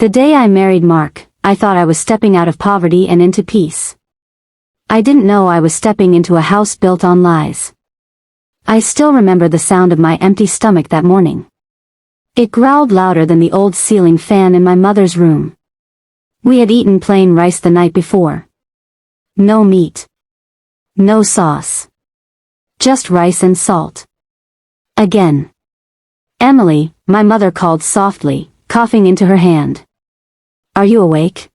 The day I married Mark, I thought I was stepping out of poverty and into peace. I didn't know I was stepping into a house built on lies. I still remember the sound of my empty stomach that morning. It growled louder than the old ceiling fan in my mother's room. We had eaten plain rice the night before. No meat. No sauce. Just rice and salt. Again. Emily, my mother called softly, coughing into her hand. Are you awake?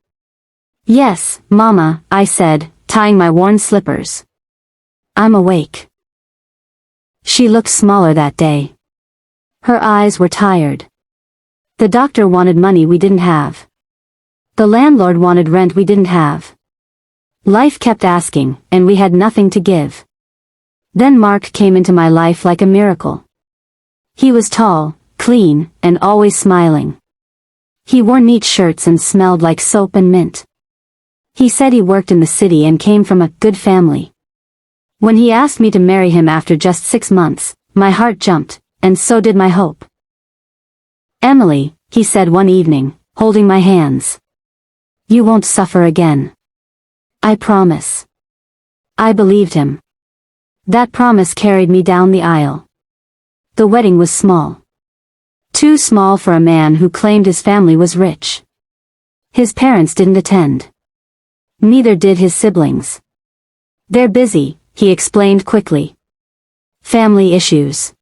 Yes, Mama, I said, tying my worn slippers. I'm awake. She looked smaller that day. Her eyes were tired. The doctor wanted money we didn't have. The landlord wanted rent we didn't have. Life kept asking, and we had nothing to give. Then Mark came into my life like a miracle. He was tall, clean, and always smiling. He wore neat shirts and smelled like soap and mint. He said he worked in the city and came from a good family. When he asked me to marry him after just 6 months, my heart jumped, and so did my hope. Emily, he said one evening, holding my hands. You won't suffer again. I promise. I believed him. That promise carried me down the aisle. The wedding was small. Too small for a man who claimed his family was rich. His parents didn't attend. Neither did his siblings. They're busy, he explained quickly. Family issues.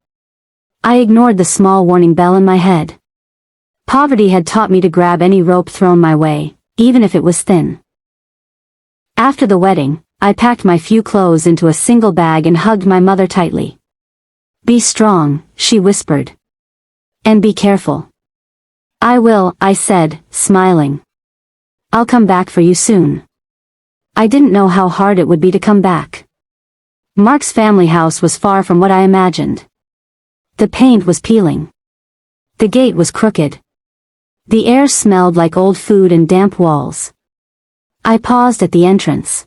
I ignored the small warning bell in my head. Poverty had taught me to grab any rope thrown my way, even if it was thin. After the wedding, I packed my few clothes into a single bag and hugged my mother tightly. Be strong, she whispered. And be careful. I will, I said, smiling. I'll come back for you soon. I didn't know how hard it would be to come back. Mark's family house was far from what I imagined. The paint was peeling. The gate was crooked. The air smelled like old food and damp walls. I paused at the entrance.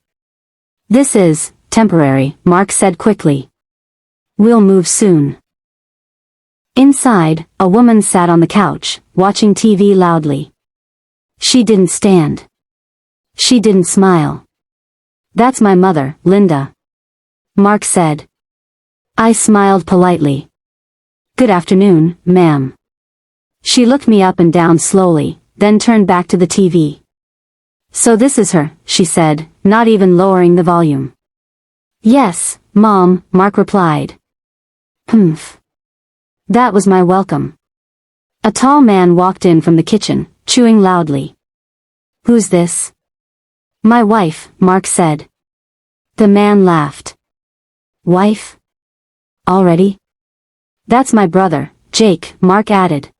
This is temporary, Mark said quickly. We'll move soon. Inside, a woman sat on the couch, watching TV loudly. She didn't stand. She didn't smile. That's my mother, Linda. Mark said. I smiled politely. Good afternoon, ma'am. She looked me up and down slowly, then turned back to the TV. So this is her, she said, not even lowering the volume. Yes, Mom, Mark replied. Humph. That was my welcome. A tall man walked in from the kitchen, chewing loudly. Who's this? My wife, Mark said. The man laughed. Wife? Already? That's my brother, Jake, Mark added.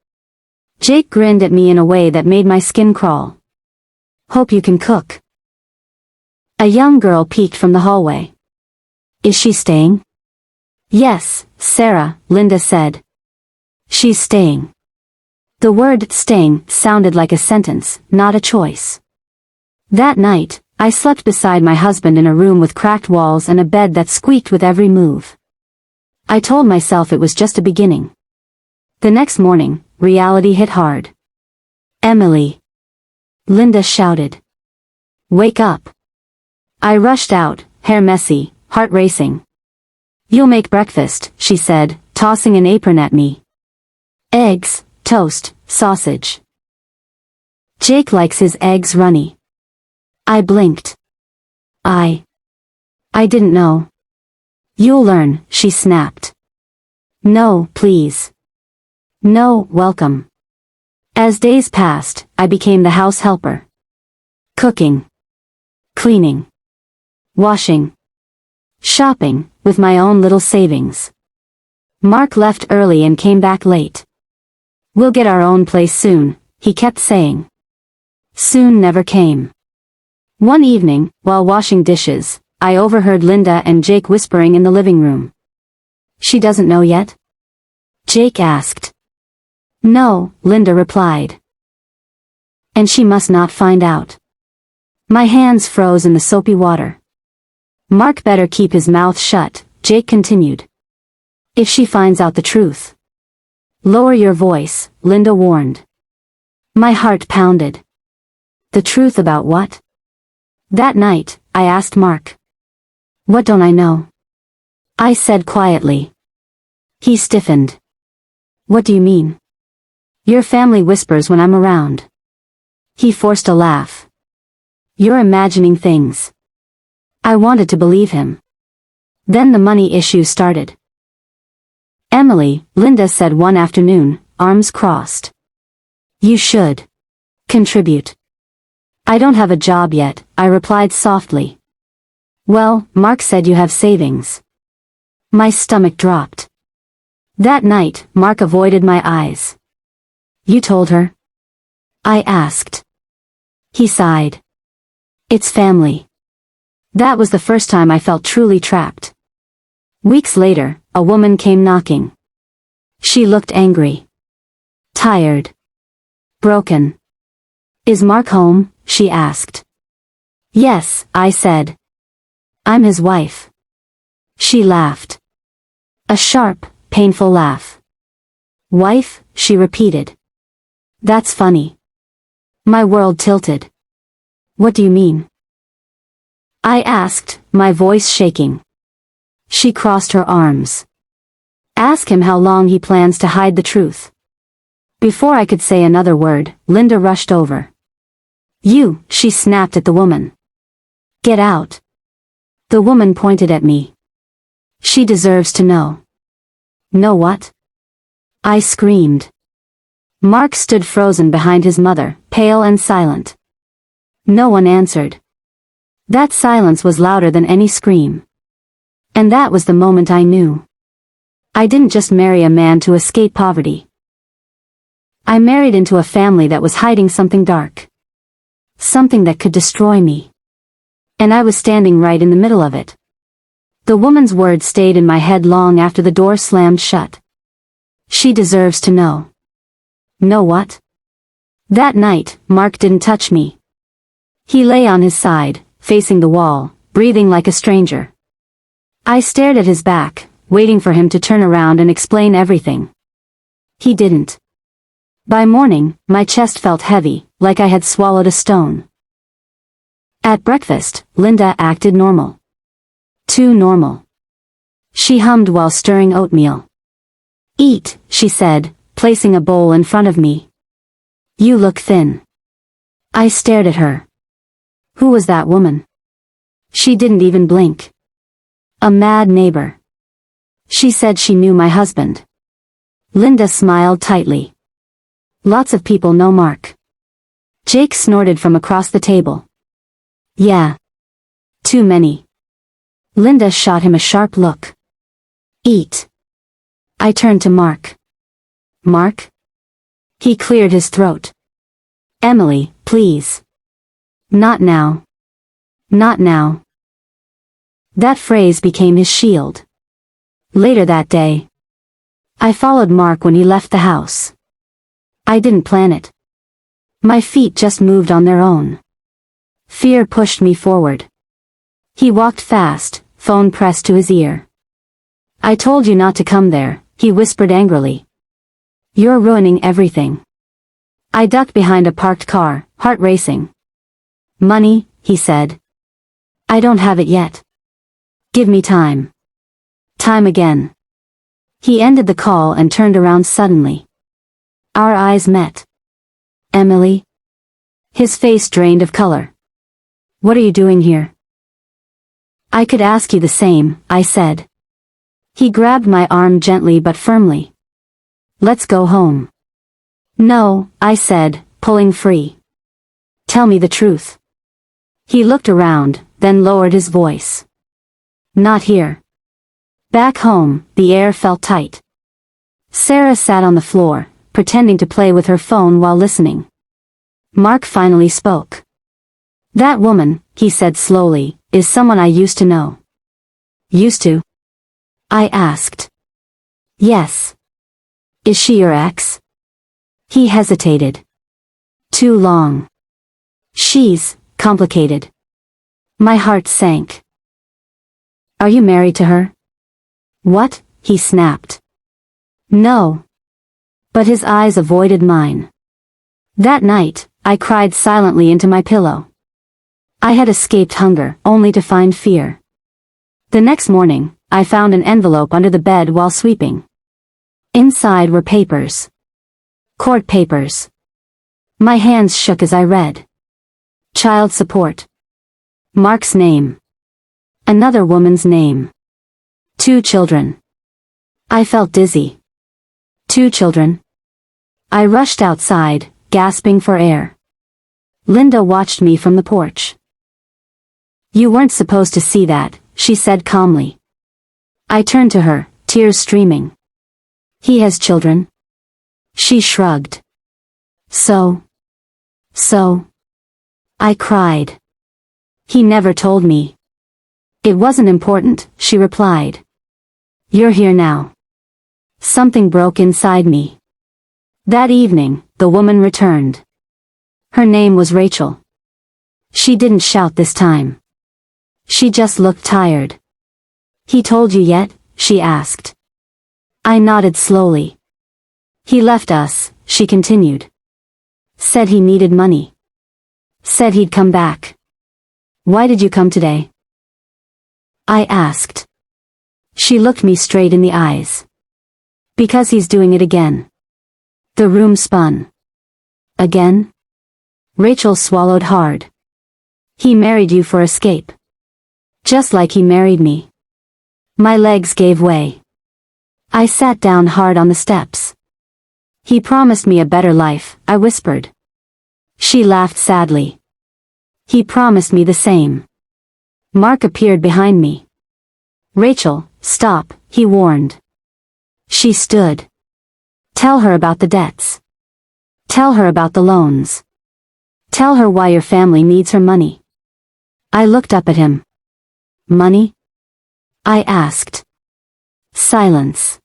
Jake grinned at me in a way that made my skin crawl. Hope you can cook. A young girl peeked from the hallway. Is she staying? Yes, Sarah, Linda said. She's staying. The word staying sounded like a sentence, not a choice. That night, I slept beside my husband in a room with cracked walls and a bed that squeaked with every move. I told myself it was just a beginning. The next morning, reality hit hard. Emily. Linda shouted. Wake up. I rushed out, hair messy, heart racing. You'll make breakfast, she said, tossing an apron at me. Eggs, toast, sausage. Jake likes his eggs runny. I blinked. I didn't know. You'll learn, she snapped. No, please. No, welcome. As days passed, I became the house helper. Cooking. Cleaning. Washing. Shopping, with my own little savings. Mark left early and came back late. We'll get our own place soon, he kept saying. Soon never came. One evening, while washing dishes, I overheard Linda and Jake whispering in the living room. She doesn't know yet? Jake asked. No, Linda replied. And she must not find out. My hands froze in the soapy water. Mark better keep his mouth shut, Jake continued. If she finds out the truth. Lower your voice, Linda warned. My heart pounded. The truth about what? That night, I asked Mark. What don't I know? I said quietly. He stiffened. What do you mean? Your family whispers when I'm around. He forced a laugh. You're imagining things. I wanted to believe him. Then the money issue started. Emily, Linda said one afternoon, arms crossed. You should contribute. I don't have a job yet, I replied softly. Well, Mark said you have savings. My stomach dropped. That night, Mark avoided my eyes. You told her? I asked. He sighed. It's family. That was the first time I felt truly trapped. Weeks later, a woman came knocking. She looked angry. Tired. Broken. Is Mark home? She asked. Yes, I said. I'm his wife. She laughed. A sharp, painful laugh. Wife, she repeated. That's funny. My world tilted. What do you mean? I asked, my voice shaking. She crossed her arms. Ask him how long he plans to hide the truth. Before I could say another word, Linda rushed over. You, she snapped at the woman. Get out. The woman pointed at me. She deserves to know. Know what? I screamed. Mark stood frozen behind his mother, pale and silent. No one answered. That silence was louder than any scream. And that was the moment I knew. I didn't just marry a man to escape poverty. I married into a family that was hiding something dark. Something that could destroy me. And I was standing right in the middle of it. The woman's words stayed in my head long after the door slammed shut. She deserves to know. Know what? That night, Mark didn't touch me. He lay on his side, facing the wall, breathing like a stranger. I stared at his back, waiting for him to turn around and explain everything. He didn't. By morning, my chest felt heavy, like I had swallowed a stone. At breakfast, Linda acted normal. Too normal. She hummed while stirring oatmeal. Eat, she said, placing a bowl in front of me. You look thin. I stared at her. Who was that woman? She didn't even blink. A mad neighbor. She said she knew my husband. Linda smiled tightly. Lots of people know Mark. Jake snorted from across the table. Yeah. Too many. Linda shot him a sharp look. Eat. I turned to Mark. Mark? He cleared his throat. Emily, please. Not now. Not now. That phrase became his shield. Later that day, I followed Mark when he left the house. I didn't plan it. My feet just moved on their own. Fear pushed me forward. He walked fast, phone pressed to his ear. I told you not to come there, he whispered angrily. You're ruining everything. I ducked behind a parked car, heart racing. Money, he said. I don't have it yet. Give me time. Time again. He ended the call and turned around suddenly. Our eyes met. Emily? His face drained of color. What are you doing here? I could ask you the same, I said. He grabbed my arm gently but firmly. Let's go home. No, I said, pulling free. Tell me the truth. He looked around, then lowered his voice. Not here. Back home, the air felt tight. Sarah sat on the floor, pretending to play with her phone while listening. Mark finally spoke. That woman, he said slowly, is someone I used to know. Used to? I asked. Yes. Is she your ex? He hesitated. Too long. She's complicated. My heart sank. Are you married to her? What? He snapped. No. But his eyes avoided mine. That night, I cried silently into my pillow. I had escaped hunger, only to find fear. The next morning, I found an envelope under the bed while sweeping. Inside were papers. Court papers. My hands shook as I read. Child support. Mark's name. Another woman's name. 2 children. I felt dizzy. 2 children. I rushed outside, gasping for air. Linda watched me from the porch. You weren't supposed to see that, she said calmly. I turned to her, tears streaming. He has children? She shrugged. So. I cried. He never told me. It wasn't important, she replied. You're here now. Something broke inside me. That evening, the woman returned. Her name was Rachel. She didn't shout this time. She just looked tired. He told you yet? She asked. I nodded slowly. He left us, she continued. Said he needed money. Said he'd come back. Why did you come today? I asked. She looked me straight in the eyes. Because he's doing it again. The room spun. Again? Rachel swallowed hard. He married you for escape. Just like he married me. My legs gave way. I sat down hard on the steps. He promised me a better life, I whispered. She laughed sadly. He promised me the same. Mark appeared behind me. Rachel, stop, he warned. She stood. Tell her about the debts. Tell her about the loans. Tell her why your family needs her money. I looked up at him. Money? I asked. Silence.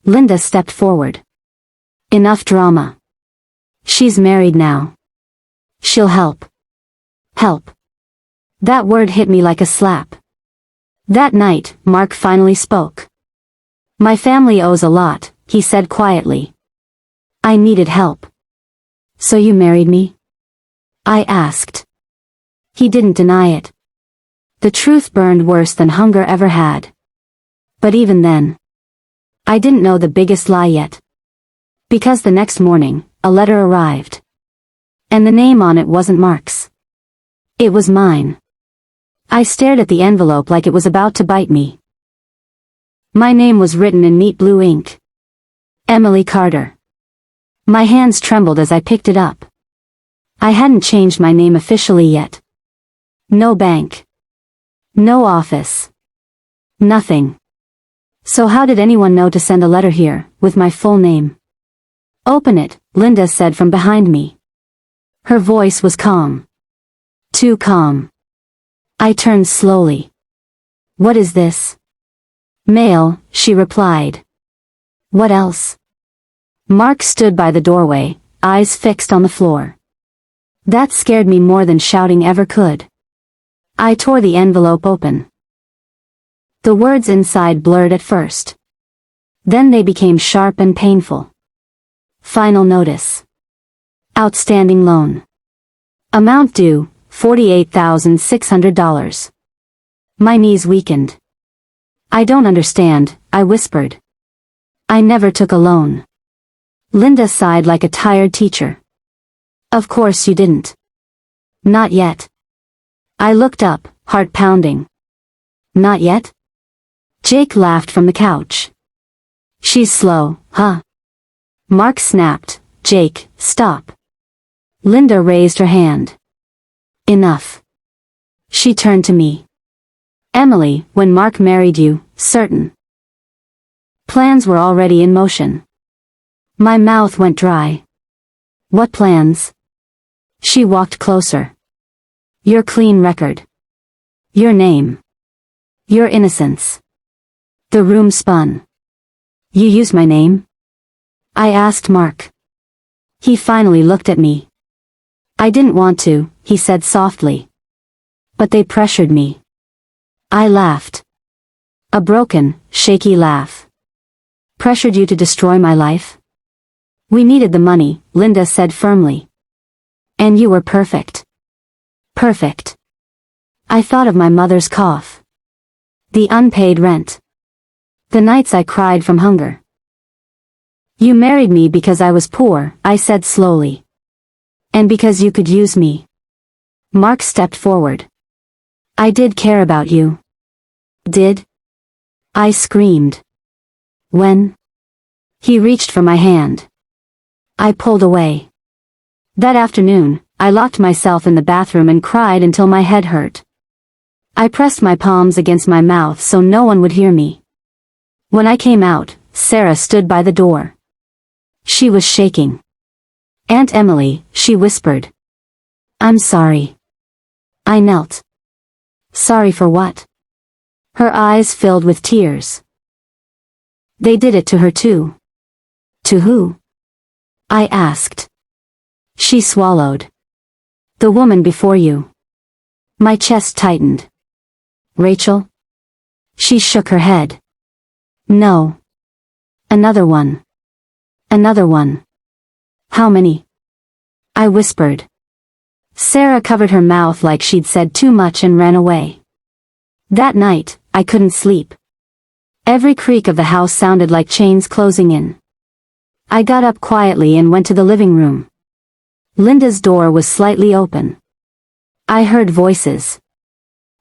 Linda stepped forward. Enough drama. She's married now. She'll help. Help. That word hit me like a slap. That night, Mark finally spoke. My family owes a lot, he said quietly. I needed help. So you married me? I asked. He didn't deny it. The truth burned worse than hunger ever had. But even then, I didn't know the biggest lie yet. Because the next morning, a letter arrived. And the name on it wasn't Mark's. It was mine. I stared at the envelope like it was about to bite me. My name was written in neat blue ink. Emily Carter. My hands trembled as I picked it up. I hadn't changed my name officially yet. No bank. No office. Nothing. So how did anyone know to send a letter here, with my full name? Open it, Linda said from behind me. Her voice was calm. Too calm. I turned slowly. What is this? Mail, she replied. What else? Mark stood by the doorway, eyes fixed on the floor. That scared me more than shouting ever could. I tore the envelope open. The words inside blurred at first. Then they became sharp and painful. Final notice. Outstanding loan. Amount due, $48,600. My knees weakened. I don't understand, I whispered. I never took a loan. Linda sighed like a tired teacher. Of course you didn't. Not yet. I looked up, heart pounding. Not yet? Jake laughed from the couch. She's slow, huh? Mark snapped, Jake, stop. Linda raised her hand. Enough. She turned to me. Emily, when Mark married you, certain. Plans were already in motion. My mouth went dry. What plans? She walked closer. Your clean record. Your name. Your innocence. The room spun. You used my name? I asked Mark. He finally looked at me. I didn't want to, he said softly. But they pressured me. I laughed. A broken, shaky laugh. Pressured you to destroy my life? We needed the money, Linda said firmly. And you were perfect. Perfect. I thought of my mother's cough. The unpaid rent. The nights I cried from hunger. You married me because I was poor, I said slowly. And because you could use me. Mark stepped forward. I did care about you. Did? I screamed. When? He reached for my hand. I pulled away. That afternoon, I locked myself in the bathroom and cried until my head hurt. I pressed my palms against my mouth so no one would hear me. When I came out, Sarah stood by the door. She was shaking. Aunt Emily, she whispered. I'm sorry. I knelt. Sorry for what? Her eyes filled with tears. They did it to her too. To who? I asked. She swallowed. The woman before you. My chest tightened. Rachel? She shook her head. No. Another one. Another one. How many? I whispered. Sarah covered her mouth like she'd said too much and ran away. That night, I couldn't sleep. Every creak of the house sounded like chains closing in. I got up quietly and went to the living room. Linda's door was slightly open. I heard voices.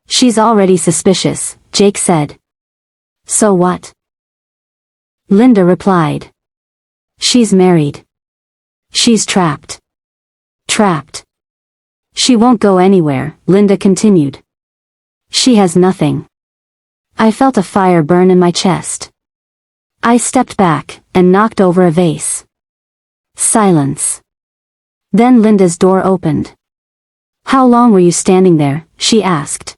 She's already suspicious, Jake said. So what? Linda replied. She's married. She's trapped. Trapped. She won't go anywhere, Linda continued. She has nothing. I felt a fire burn in my chest. I stepped back and knocked over a vase. Silence. Then Linda's door opened. How long were you standing there? She asked.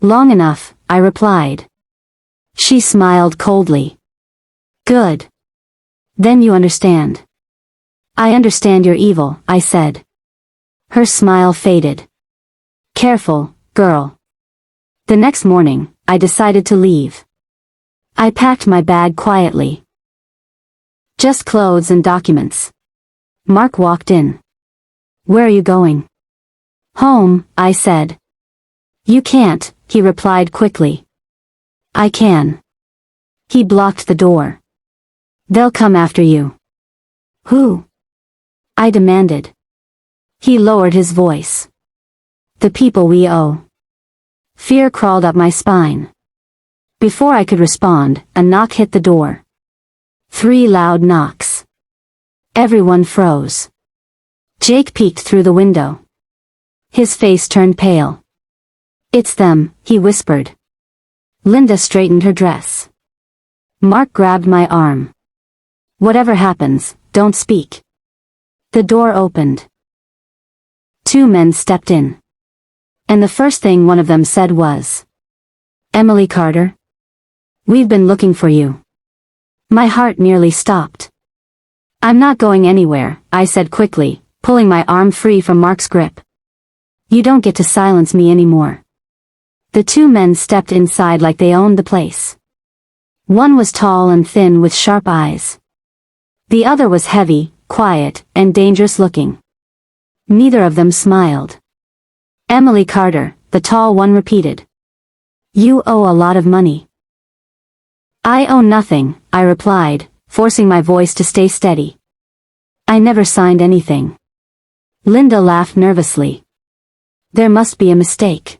Long enough, I replied. She smiled coldly. Good. Then you understand. I understand you're evil, I said. Her smile faded. Careful, girl. The next morning, I decided to leave. I packed my bag quietly. Just clothes and documents. Mark walked in. Where are you going? Home, I said. You can't, he replied quickly. I can. He blocked the door. They'll come after you. Who? I demanded. He lowered his voice. The people we owe. Fear crawled up my spine. Before I could respond, a knock hit the door. 3 loud knocks. Everyone froze. Jake peeked through the window. His face turned pale. It's them, he whispered. Linda straightened her dress. Mark grabbed my arm. Whatever happens, don't speak. The door opened. 2 men stepped in. And the first thing one of them said was, Emily Carter? We've been looking for you. My heart nearly stopped. I'm not going anywhere, I said quickly, pulling my arm free from Mark's grip. You don't get to silence me anymore. The 2 men stepped inside like they owned the place. One was tall and thin with sharp eyes. The other was heavy, quiet, and dangerous looking. Neither of them smiled. Emily Carter, the tall one repeated. You owe a lot of money. I owe nothing, I replied, forcing my voice to stay steady. I never signed anything. Linda laughed nervously. There must be a mistake.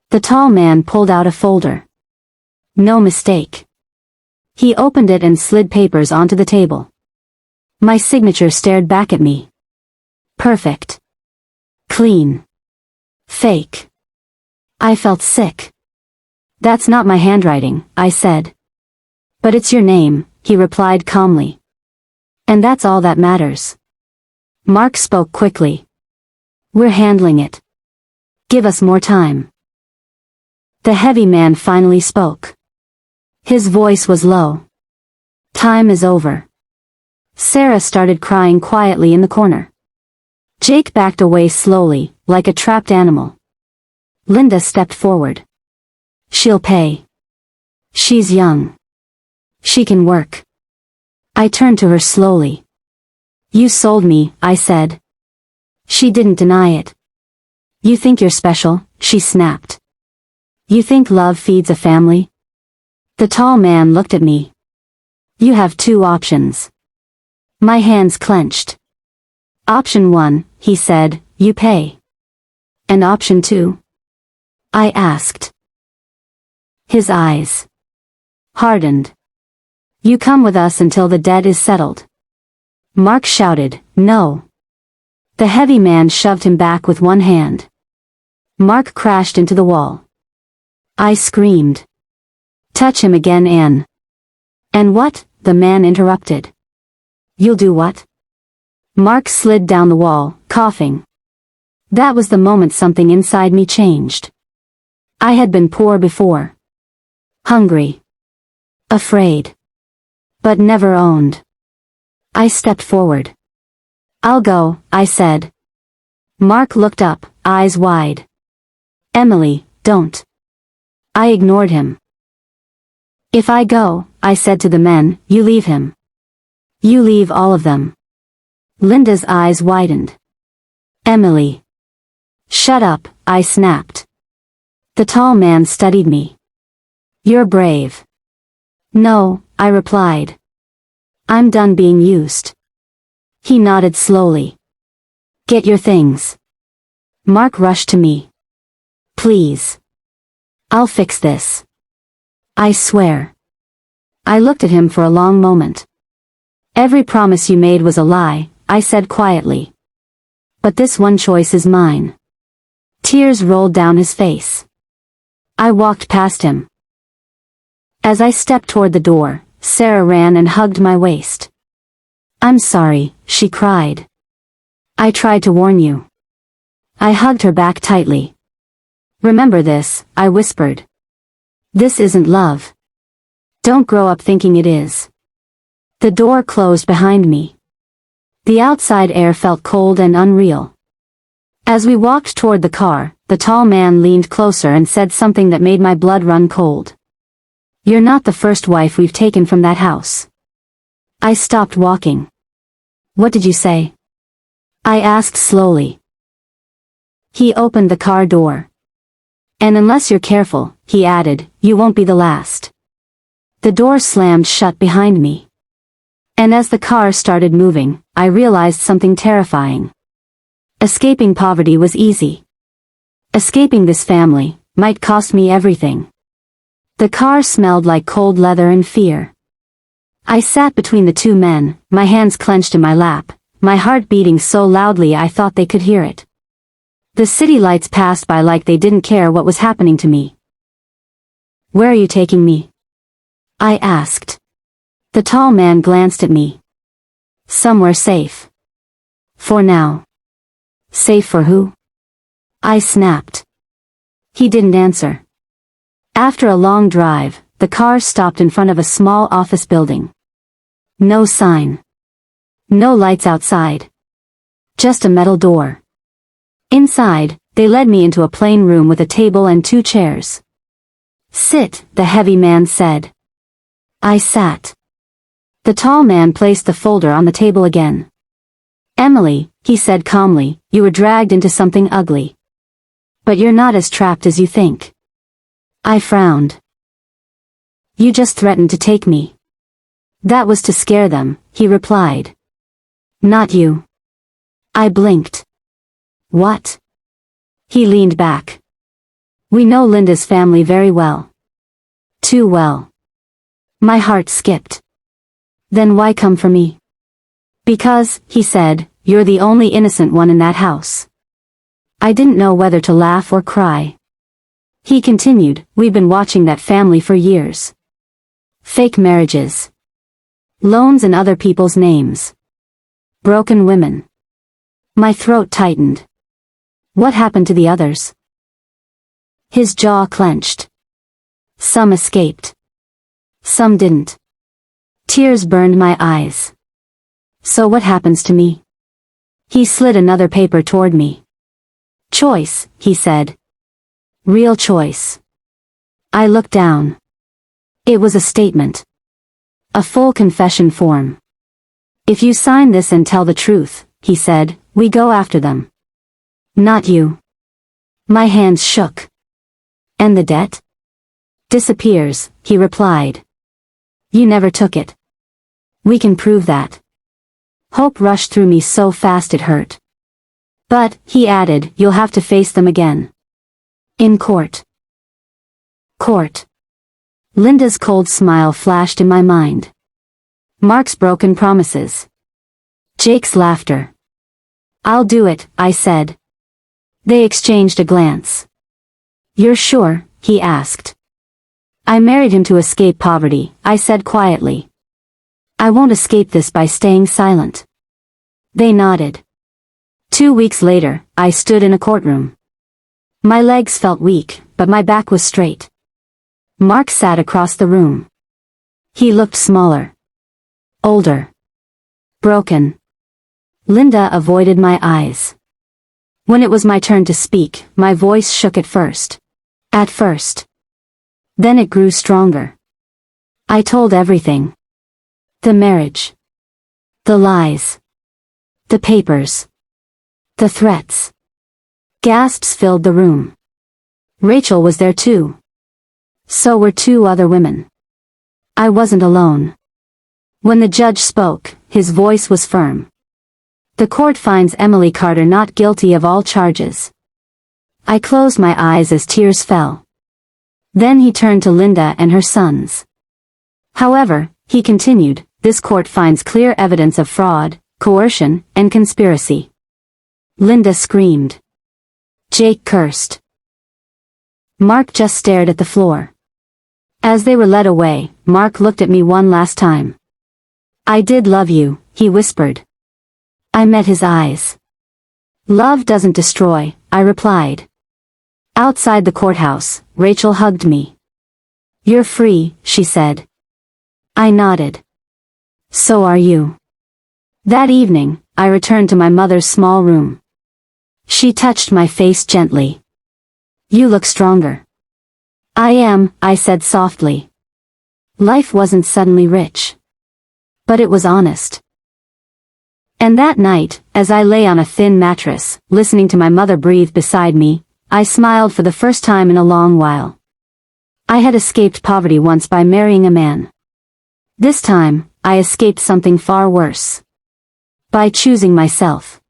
The tall man pulled out a folder. No mistake. He opened it and slid papers onto the table. My signature stared back at me. Perfect. Clean. Fake. I felt sick. That's not my handwriting, I said. But it's your name, he replied calmly. And that's all that matters. Mark spoke quickly. We're handling it. Give us more time. The heavy man finally spoke. His voice was low. Time is over. Sarah started crying quietly in the corner. Jake backed away slowly, like a trapped animal. Linda stepped forward. She'll pay. She's young. She can work. I turned to her slowly. You sold me, I said. She didn't deny it. You think you're special, she snapped. You think love feeds a family? The tall man looked at me. You have two options. My hands clenched. Option 1, he said, you pay. And option 2? I asked. His eyes hardened. You come with us until the debt is settled. Mark shouted, no. The heavy man shoved him back with one hand. Mark crashed into the wall. I screamed. Touch him again, Anne. And what? The man interrupted. You'll do what? Mark slid down the wall, coughing. That was the moment something inside me changed. I had been poor before. Hungry. Afraid. But never owned. I stepped forward. I'll go, I said. Mark looked up, eyes wide. Emily, don't. I ignored him. If I go, I said to the men, you leave him. You leave all of them. Linda's eyes widened. Emily. Shut up, I snapped. The tall man studied me. You're brave. No, I replied. I'm done being used. He nodded slowly. Get your things. Mark rushed to me. Please. I'll fix this. I swear. I looked at him for a long moment. Every promise you made was a lie, I said quietly. But this one choice is mine. Tears rolled down his face. I walked past him. As I stepped toward the door, Sarah ran and hugged my waist. I'm sorry, she cried. I tried to warn you. I hugged her back tightly. Remember this, I whispered. This isn't love. Don't grow up thinking it is. The door closed behind me. The outside air felt cold and unreal. As we walked toward the car, the tall man leaned closer and said something that made my blood run cold. You're not the first wife we've taken from that house. I stopped walking. What did you say? I asked slowly. He opened the car door. And unless you're careful, he added, you won't be the last. The door slammed shut behind me. And as the car started moving, I realized something terrifying. Escaping poverty was easy. Escaping this family might cost me everything. The car smelled like cold leather and fear. I sat between the two men, my hands clenched in my lap, my heart beating so loudly I thought they could hear it. The city lights passed by like they didn't care what was happening to me. Where are you taking me? I asked. The tall man glanced at me. Somewhere safe. For now. Safe for who? I snapped. He didn't answer. After a long drive, the car stopped in front of a small office building. No sign. No lights outside. Just a metal door. Inside, they led me into a plain room with a table and 2 chairs. Sit, the heavy man said. I sat. The tall man placed the folder on the table again. Emily, he said calmly, you were dragged into something ugly. But you're not as trapped as you think. I frowned. You just threatened to take me. That was to scare them, he replied. Not you. I blinked. What? He leaned back. We know Linda's family very well. Too well. My heart skipped. Then why come for me? Because, he said, you're the only innocent one in that house. I didn't know whether to laugh or cry. He continued, we've been watching that family for years. Fake marriages. Loans in other people's names. Broken women. My throat tightened. What happened to the others? His jaw clenched. Some escaped. Some didn't. Tears burned my eyes. So what happens to me? He slid another paper toward me. Choice, he said. Real choice. I looked down. It was a statement. A full confession form. If you sign this and tell the truth, he said, we go after them. Not you. My hands shook. And the debt? Disappears, he replied. You never took it. We can prove that. Hope rushed through me so fast it hurt. But, he added, you'll have to face them again. In court. Court. Linda's cold smile flashed in my mind. Mark's broken promises. Jake's laughter. I'll do it, I said. They exchanged a glance. You're sure? He asked. I married him to escape poverty, I said quietly. I won't escape this by staying silent. They nodded. 2 weeks later, I stood in a courtroom. My legs felt weak, but my back was straight. Mark sat across the room. He looked smaller. Older. Broken. Linda avoided my eyes. When it was my turn to speak, my voice shook at first. At first. Then it grew stronger. I told everything. The marriage. The lies. The papers. The threats. Gasps filled the room. Rachel was there too. So were 2 other women. I wasn't alone. When the judge spoke, his voice was firm. The court finds Emily Carter not guilty of all charges. I closed my eyes as tears fell. Then he turned to Linda and her sons. However, he continued, this court finds clear evidence of fraud, coercion, and conspiracy. Linda screamed. Jake cursed. Mark just stared at the floor. As they were led away, Mark looked at me one last time. I did love you, he whispered. I met his eyes. Love doesn't destroy, I replied. Outside the courthouse, Rachel hugged me. You're free, she said. I nodded. So are you. That evening, I returned to my mother's small room. She touched my face gently. You look stronger. I am, I said softly. Life wasn't suddenly rich. But it was honest. And that night, as I lay on a thin mattress, listening to my mother breathe beside me, I smiled for the first time in a long while. I had escaped poverty once by marrying a man. This time, I escaped something far worse. By choosing myself.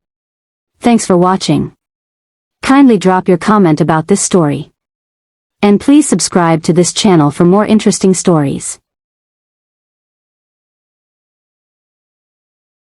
Thanks for watching. Kindly drop your comment about this story. And please subscribe to this channel for more interesting stories.